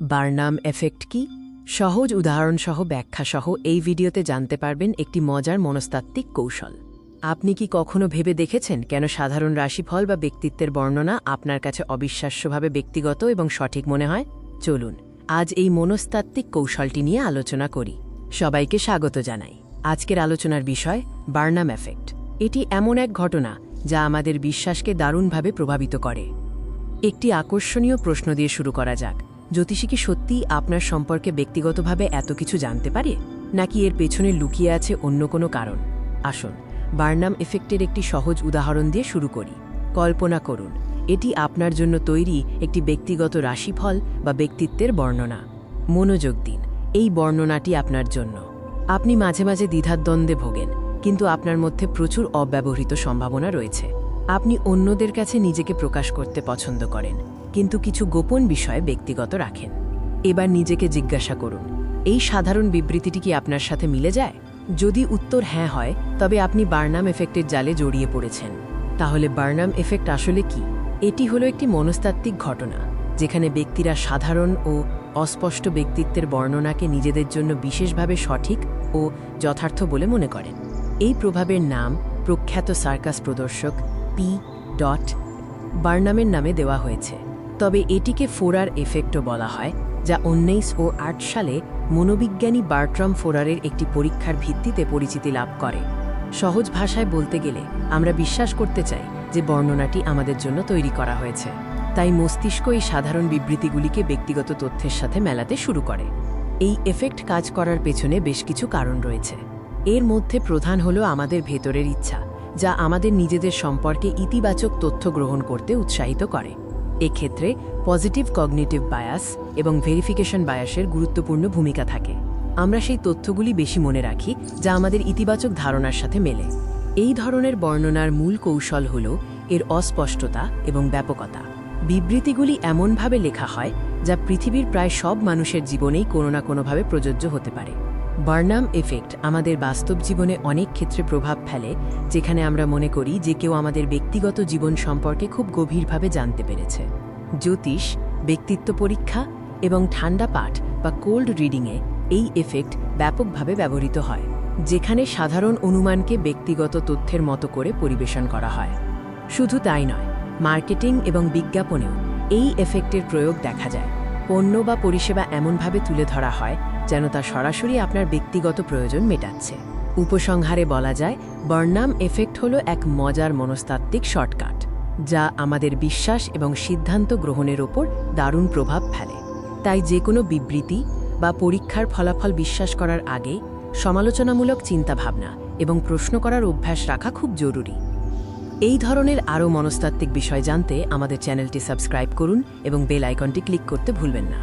Barnum effect কি? সহজ উদাহরণসহ ব্যাখ্যাসহ এই ভিডিওতে জানতে পারবেন একটি মজার মনস্তাত্ত্বিক কৌশল। আপনি কি কখনো ভেবে দেখেছেন কেন সাধারণ রাশিফল বা ব্যক্তিত্বের বর্ণনা আপনার কাছে অবিশ্বাস্যভাবে ব্যক্তিগত এবং সঠিক মনে হয়? চলুন আজ এই মনস্তাত্ত্বিক কৌশলটি নিয়ে আলোচনা করি। সবাইকে স্বাগত জানাই। আজকের আলোচনার বিষয় বার্নাম এফেক্ট। এটি এমন এক ঘটনা যা আমাদের বিশ্বাসকে দারুণভাবে প্রভাবিত করে। একটি আকর্ষণীয় প্রশ্ন দিয়ে শুরু করা যাক। জ্যোতিষী কি সত্যিই আপনার সম্পর্কে ব্যক্তিগতভাবে এত কিছু জানতে পারে, নাকি এর পেছনে লুকিয়ে আছে অন্য কোনো কারণ? আসুন বার্নাম এফেক্টের একটি সহজ উদাহরণ দিয়ে শুরু করি। কল্পনা করুন এটি আপনার জন্য তৈরি একটি ব্যক্তিগত রাশিফল বা ব্যক্তিত্বের বর্ণনা। মনোযোগ দিন, এই বর্ণনাটি আপনার জন্য। আপনি মাঝে মাঝে দ্বিধাদ্বন্দ্বে ভোগেন, কিন্তু আপনার মধ্যে প্রচুর অব্যবহৃত সম্ভাবনা রয়েছে। আপনি অন্যদের কাছে নিজেকে প্রকাশ করতে পছন্দ করেন, কিন্তু কিছু গোপন বিষয় ব্যক্তিগত রাখেন। এবার নিজেকে জিজ্ঞাসা করুন, এই সাধারণ বিবৃতিটি কি আপনার সাথে মিলে যায়? যদি উত্তর হ্যাঁ হয়, তবে আপনি বার্নাম এফেক্টের জালে জড়িয়ে পড়েছেন। তাহলে বার্নাম এফেক্ট আসলে কি? এটি হলো একটি মনস্তাত্ত্বিক ঘটনা যেখানে ব্যক্তিরা সাধারণ ও অস্পষ্ট ব্যক্তিত্বের বর্ণনাকে নিজেদের জন্য বিশেষভাবে সঠিক ও যথার্থ বলে মনে করেন। এই প্রভাবের নাম প্রখ্যাত সার্কাস প্রদর্শক পি. বার্নামের নামে দেওয়া হয়েছে। তবে এটিকে ফোরার এফেক্টও বলা হয়, যা 1908 সালে মনোবিজ্ঞানী বার্ট্রাম ফোরারের একটি পরীক্ষার ভিত্তিতে পরিচিতি লাভ করে। সহজ ভাষায় বলতে গেলে আমরা বিশ্বাস করতে চাই যে বর্ণনাটি আমাদের জন্য তৈরি করা হয়েছে, তাই মস্তিষ্ক এই সাধারণ বিবৃতিগুলিকে ব্যক্তিগত তথ্যের সাথে মেলাতে শুরু করে। এই এফেক্ট কাজ করার পেছনে বেশ কিছু কারণ রয়েছে। এর মধ্যে প্রধান হলো আমাদের ভেতরের ইচ্ছা, যা আমাদের নিজেদের সম্পর্কে ইতিবাচক তথ্য গ্রহণ করতে উৎসাহিত করে। এক্ষেত্রে পজিটিভ কগনিটিভ বায়াস এবং ভেরিফিকেশন বায়াসের গুরুত্বপূর্ণ ভূমিকা থাকে। আমরা সেই তথ্যগুলি বেশি মনে রাখি যা আমাদের ইতিবাচক ধারণার সাথে মেলে। এই ধরনের বর্ণনার মূল কৌশল হল এর অস্পষ্টতা এবং ব্যাপকতা। বিবৃতিগুলি এমনভাবে লেখা হয় যা পৃথিবীর প্রায় সব মানুষের জীবনেই কোনো না কোনোভাবে প্রযোজ্য হতে পারে। বার্নাম এফেক্ট আমাদের বাস্তব জীবনে অনেক ক্ষেত্রে প্রভাব ফেলে, যেখানে আমরা মনে করি যে কেউ আমাদের ব্যক্তিগত জীবন সম্পর্কে খুব গভীরভাবে জানতে পেরেছে। জ্যোতিষ, ব্যক্তিত্ব পরীক্ষা এবং ঠান্ডা পাঠ বা কোল্ড রিডিংয়ে এই এফেক্ট ব্যাপকভাবে ব্যবহৃত হয়, যেখানে সাধারণ অনুমানকে ব্যক্তিগত তথ্যের মতো করে পরিবেশন করা হয়। শুধু তাই নয়, মার্কেটিং এবং বিজ্ঞাপনেও এই এফেক্টের প্রয়োগ দেখা যায়। পণ্য বা পরিষেবা এমনভাবে তুলে ধরা হয় যেন তা সরাসরি আপনার ব্যক্তিগত প্রয়োজন মেটাচ্ছে। উপসংহারে বলা যায়, বার্নাম এফেক্ট হলো এক মজার মনস্তাত্ত্বিক শর্টকাট, যা আমাদের বিশ্বাস এবং সিদ্ধান্ত গ্রহণের ওপর দারুণ প্রভাব ফেলে। তাই যে কোনো বিবৃতি বা পরীক্ষার ফলাফল বিশ্বাস করার আগে সমালোচনামূলক চিন্তাভাবনা এবং প্রশ্ন করার অভ্যাস রাখা খুব জরুরি। এই ধরনের আরও মনস্তাত্ত্বিক বিষয় জানতে আমাদের চ্যানেলটি সাবস্ক্রাইব করুন এবং বেল আইকনটি ক্লিক করতে ভুলবেন না।